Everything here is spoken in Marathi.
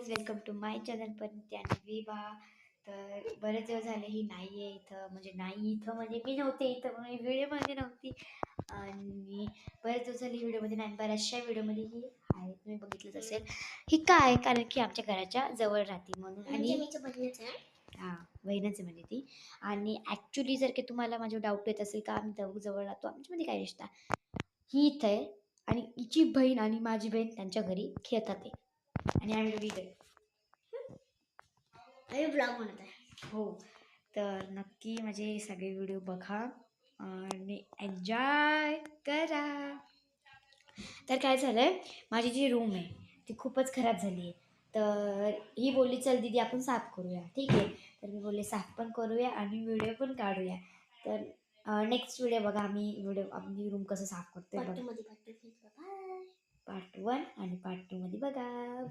Guys, welcome to my channel पण आणि विभा. तर बरेच दिवस झाले ही नाही आहे इथं, म्हणजे मी नव्हते इथं, मी व्हिडिओमध्ये नव्हती. आणि बरेच दिवस झाले व्हिडिओमध्ये नाही, बऱ्याचशा व्हिडिओमध्ये ही आहे, तुम्ही बघितलंच असेल. ही काय, कारण की आमच्या घराच्या जवळ राहते म्हणून. आणि हां, बहीणच आहे म्हणजे ती. आणि ॲक्च्युली जर की तुम्हाला माझं डाऊट येत असेल का आम्ही जवळ राहतो, आमच्यामध्ये काय रिश्ता, ही इथं आहे आणि हिची बहीण आणि माझी बहीण त्यांच्या घरी खेळतात आहे आणि आम्ही दोघी इथे ब्लॉग म्हणत आहे. हो, तर नक्की माझे सगळे व्हिडिओ बघा आणि एन्जॉय करा. तर काय झालंय, माझी जी रूम आहे ती खूपच खराब झाली आहे. तर ही बोलली चल दीदी आपण साफ करूया, ठीक आहे. तर मी बोलले साफ पण करूया आणि व्हिडिओ पण काढूया. तर नेक्स्ट व्हिडिओ बघा, आम्ही रूम कसं साफ करतोय बघा. पार्ट 1 आणि पार्ट 2 मध्ये बघा.